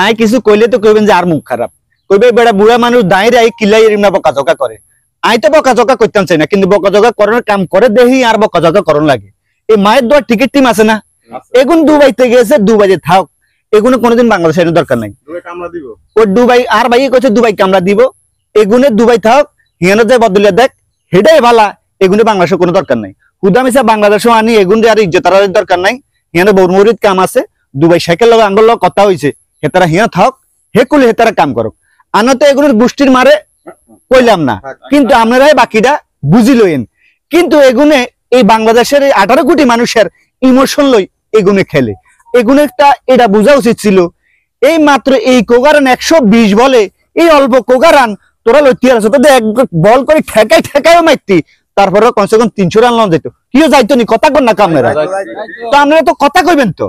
I কিছু কইলে তো কইবেন যে আর মুখ খারাপ, কইবে বেড়া বুড়া মানুষ দাঁড়িয়ে আই কিলাই এরম না বকাঝকা করে। আই তো বকাঝকা করতাম চাই না, কিন্তু বকাঝকা করার কাম করে দেখি আর বকাঝকা করন লাগে। এই মায়ের দোয়ার টিকিট টিম আছে না, এগুন দুবাইতে গেছে, দুবাইতে থাক, এগুলো কোনোদিন বাংলাদেশের দরকার নাই। ও দুবাই আর ভাই কইছে দুবাই কামলা দিব, এগুনে দুবাই থাক, হিয়ানো যায় বদলিয়া দেখ, হেডাই ভালা, এগুনে বাংলাদেশের কোনো দরকার নাই। হুদামিসা বাংলাদেশও আনি এগুন আর ইজ্জতার দরকার নাই। হিয়ানো বৌমরিদ কাম আছে, দুবাই সাইকেল লগে আঙ্গল লগে কথা হইছে, হেতারা হিয়া থাক, হেকুলে হেতারা কাম করুক। আনা তো এগুলোর গোষ্ঠীর মারে কইলাম না, কিন্তু আপনারাই বাকিটা বুঝি লইন। কিন্তু এগুনে এই বাংলাদেশের এই 18 কোটি মানুষের ইমোশন লই এগুনে খেলে। এগুনে একটা এটা বোঝা উচিত ছিল, এই মাত্র এই কোগারান 120 বলে, এই অল্প কোগারান তোরা লইতে আছে, তোদের এক বল করে ঠেকায়ও মারতি, তারপরে কমসে কম 300 রান লন যাইতো, কিও যাইতো নি, কথা কর না কামরা তো, আপনারা তো কথা কইবেন তো।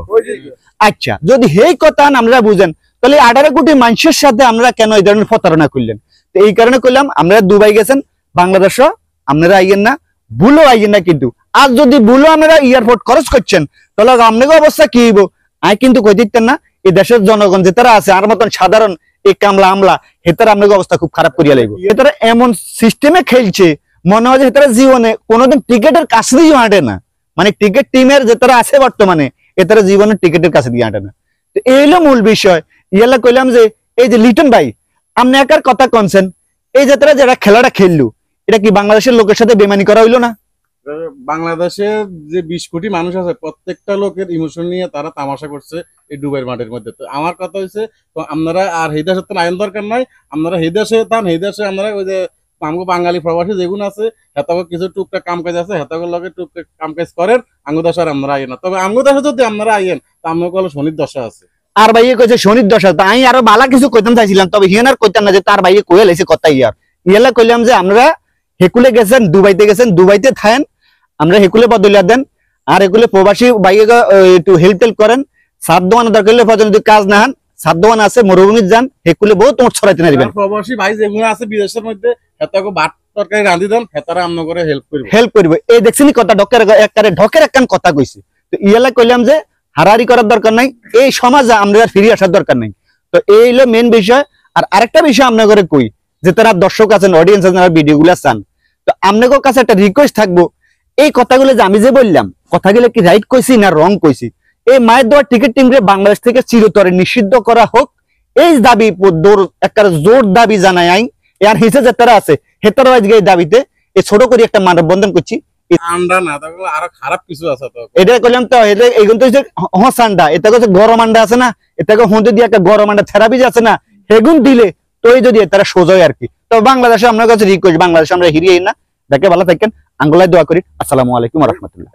আচ্ছা, যদি এই কথা আপনারা বুঝেন, তাহলে 18 কোটি মানুষের সাথে আমরা কেন এই ধরনের প্রতারণা করলেন? তো এই কারণে কইলাম, আপনারা দুবাই গেছেন, বাংলাদেশও আপনারা আইয়েন না, ভুলো আইয়েন না। কিন্তু আর যদি ভুলো আপনারা এয়ারপোর্ট খরচ করছেন, তাহলে আপনাকে অবস্থা কি হইব আই কিন্তু কই দিতেন না। এই দেশের জনগণ যেতারা আছে আর মতন সাধারণ এই কামলা আমলা, হেতারা আপনাকে অবস্থা খুব খারাপ করিয়া লাগবে। এটারা এমন সিস্টেমে খেলছে, মনে হয় যে হেতারা জীবনে কোনোদিন টিকেটের কাছে দিয়ে হাঁটে না। মানে টিকেট টিমের যেতারা আছে বর্তমানে, এতারা জীবনের টিকেটের কাছে দিয়ে হাঁটে না। তো এই হলো মূল বিষয়। ইয়ালা কইলাম যে এই যে লিটন ভাই, আপনি একার কথা কনছেন, এই যে তারা যারা খেলাটা খেললো, এটা কি বাংলাদেশের লোকের সাথে বেমানি করা হইলো না? বাংলাদেশে যে 20 কোটি মানুষ আছে, প্রত্যেকটা লোকের ইমোশন নিয়ে তারা তামাশা করছে এই দুবাইয়ের মাঠের মধ্যে। তো আমার কথা হচ্ছে, তো আপনারা আর এই দেশের তো আইন দরকার নাই, আপনারা এই দেশে তান, এই দেশে আপনারা ওই যে আমগো বাঙালি প্রবাসী যেগুলো আছে, হেতাকে কিছু টুকটাক কাম কাজ আছে, হেতাকে লগে টুকটাক কাম কাজ করেন, আঙ্গু দেশে আর আপনারা আইন না। তবে আঙ্গু দেশে যদি আপনারা আইন, তো আমাকে হলো শনির দশা আছে। আর ভাইয়ে কইছে শনির দশা, তো আমি আরো বালা কিছু কইতাম চাইছিলাম, তবে হিয়ানার কইতাম না যে তার ভাইয়ে কইয়া লাইছে কথা। ইয়ালা কইলাম যে আমরা হেকুলে গেছেন, দুবাইতে গেছেন, দুবাইতে থাকেন, আমরা হেকুলে বদলিয়া দেন, আর হেকুলে প্রবাসী ভাইয়ে একটু হেল্প করেন। সাত দোয়ান দরকার হলে যদি কাজ না হান, সাত দোয়ান আছে, মরুভূমির যান, হেকুলে বহুত তোমার ছড়াইতে না দিবেন। প্রবাসী ভাই যেগুলো আছে বিদেশের মধ্যে, হেতাকে ভাত তরকারি রাঁধি দেন, হেতারা আমন করে হেল্প করবে। এই দেখছিনি কথা ঢকের একখান কথা কইছে। তো ইয়ালা কইলাম যে হারাহারি করার দরকার নাই, এই সমাজে আমরা ফিরে আসার দরকার নাই। তো এই হলো মেন বিষয়। আর আরেকটা বিষয় আপনার করে কই, যে তারা দর্শক আছেন, অডিয়েন্স আছেন, ভিডিও গুলা চান, তো আপনাদের কাছে একটা রিকোয়েস্ট থাকবো, এই কথাগুলো যে আমি যে বললাম, কথাগুলো কি রাইট কইছি না রং কইছি? এই মায়ের দেওয়ার টিকিট টিমকে বাংলাদেশ থেকে চিরতরে নিষিদ্ধ করা হোক, এই দাবি একটা জোর দাবি জানাই আই। আর হিসে যে তারা আছে, হেতারা আজকে এই দাবিতে এই ছোট করে একটা মানববন্ধন করছি। আরো খারাপ কিছু আছে, তো এটা কইলাম তো, এটা এগুন তো হসান্ডা, এটা হচ্ছে গরম আন্ডা আছে না, এটাকে হতে দিয়ে একটা গরম আন্ডা থেরাপি আছে না, হেগুন দিলে তো এই যদি তারা সোজা আর কি। তো বাংলাদেশে আপনার কাছে রিকোয়েস্ট, বাংলাদেশে আমরা হিরিয়ে না, দেখে ভালো থাকেন, আঙ্গুলায় দোয়া করি। আসসালামু আলাইকুম ওয়া রাহমাতুল্লাহ।